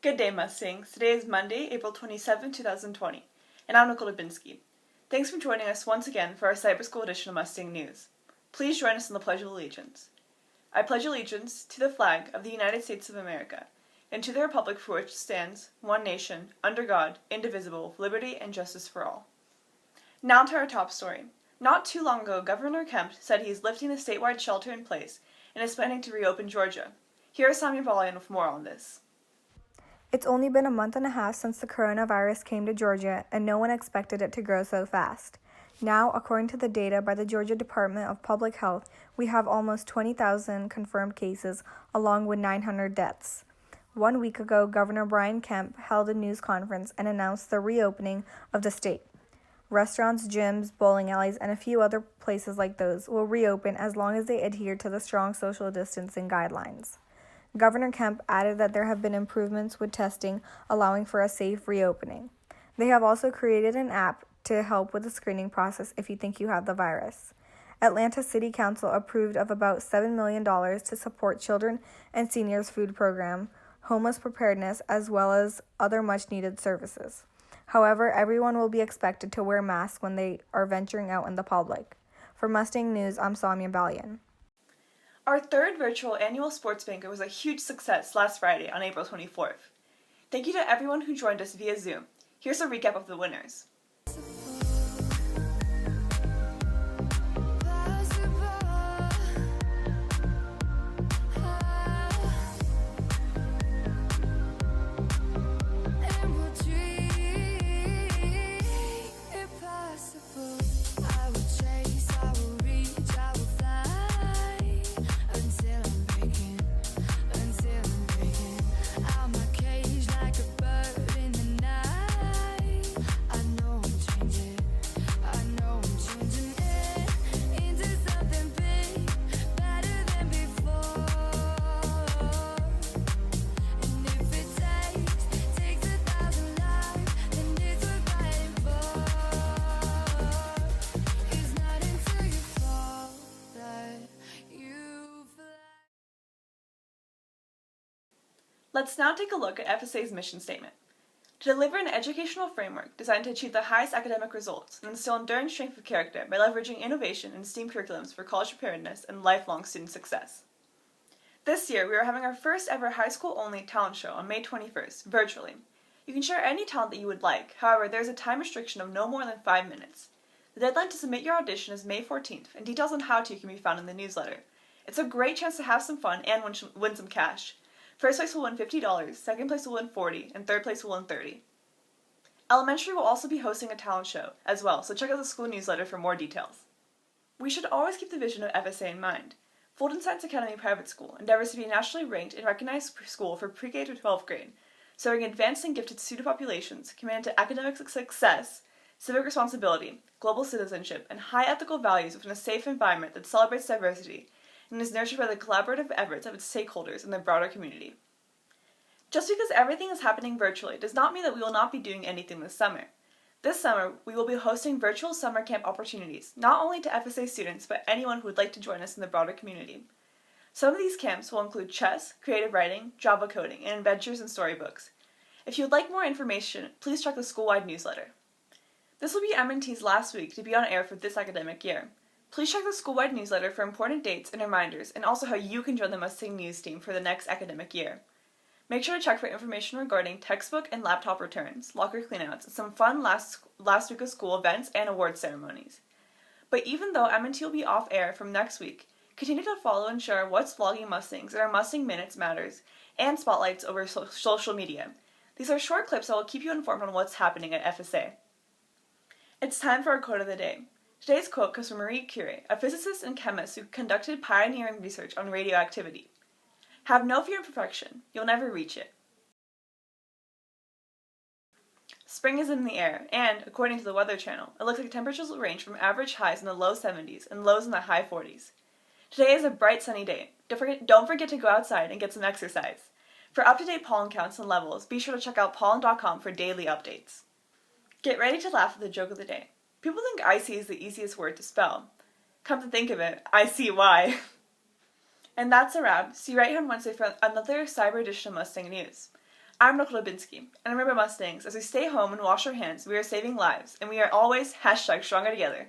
Good day, Mustangs. Today is Monday, April 27, 2020, and I'm Nicole Dubinsky. Thanks for joining us once again for our Cyber School edition of Mustang News. Please join us in the Pledge of Allegiance. I pledge allegiance to the flag of the United States of America, and to the republic for which it stands, one nation, under God, indivisible, with liberty and justice for all. Now to our top story. Not too long ago, Governor Kemp said he is lifting the statewide shelter in place and is planning to reopen Georgia. Here is Sammy Brian with more on this. It's only been a month and a half since the coronavirus came to Georgia, and no one expected it to grow so fast. Now, according to the data by the Georgia Department of Public Health, we have almost 20,000 confirmed cases, along with 900 deaths. 1 week ago, Governor Brian Kemp held a news conference and announced the reopening of the state. Restaurants, gyms, bowling alleys, and a few other places like those will reopen as long as they adhere to the strong social distancing guidelines. Governor Kemp added that there have been improvements with testing, allowing for a safe reopening. They have also created an app to help with the screening process if you think you have the virus. Atlanta City Council approved of about $7 million to support children and seniors food program, homeless preparedness, as well as other much-needed services. However, everyone will be expected to wear masks when they are venturing out in the public. For Mustang News, I'm Samia Balian. Our third virtual annual sports banquet was a huge success last Friday on April 24th. Thank you to everyone who joined us via Zoom. Here's a recap of the winners. Let's now take a look at FSA's mission statement. To deliver an educational framework designed to achieve the highest academic results and instill enduring strength of character by leveraging innovation and STEAM curriculums for college preparedness and lifelong student success. This year, we are having our first ever high school-only talent show on May 21st, virtually. You can share any talent that you would like, however, there is a time restriction of no more than 5 minutes. The deadline to submit your audition is May 14th, and details on how to can be found in the newsletter. It's a great chance to have some fun and win some cash. First place will win $50, second place will win $40, and third place will win $30. Elementary will also be hosting a talent show as well, so check out the school newsletter for more details. We should always keep the vision of FSA in mind. Fulton Science Academy Private School endeavors to be a nationally ranked and recognized school for pre-K to 12th grade, serving advanced and gifted student populations committed to academic success, civic responsibility, global citizenship, and high ethical values within a safe environment that celebrates diversity and is nurtured by the collaborative efforts of its stakeholders in the broader community. Just because everything is happening virtually does not mean that we will not be doing anything this summer. This summer, we will be hosting virtual summer camp opportunities, not only to FSA students, but anyone who would like to join us in the broader community. Some of these camps will include chess, creative writing, Java coding, and adventures in storybooks. If you would like more information, please check the school-wide newsletter. This will be M&T's last week to be on air for this academic year. Please check the school-wide newsletter for important dates and reminders, and also how you can join the Mustang News team for the next academic year. Make sure to check for information regarding textbook and laptop returns, locker cleanouts, and some fun last week of school events and award ceremonies. But even though M&T will be off air from next week, continue to follow and share what's vlogging Mustangs and our Mustang Minutes Matters and spotlights over social media. These are short clips that will keep you informed on what's happening at FSA. It's time for our quote of the day. Today's quote comes from Marie Curie, a physicist and chemist who conducted pioneering research on radioactivity. Have no fear of perfection. You'll never reach it. Spring is in the air, and, according to the Weather Channel, it looks like temperatures will range from average highs in the low 70s and lows in the high 40s. Today is a bright sunny day. Don't forget to go outside and get some exercise. For up-to-date pollen counts and levels, be sure to check out pollen.com for daily updates. Get ready to laugh at the joke of the day. People think icy is the easiest word to spell. Come to think of it, I see why. And that's a wrap. See you right here on Wednesday for another Cyber edition of Mustang News. I'm Nicole Dubinsky, and remember Mustangs, as we stay home and wash our hands, we are saving lives, and we are always #stronger together.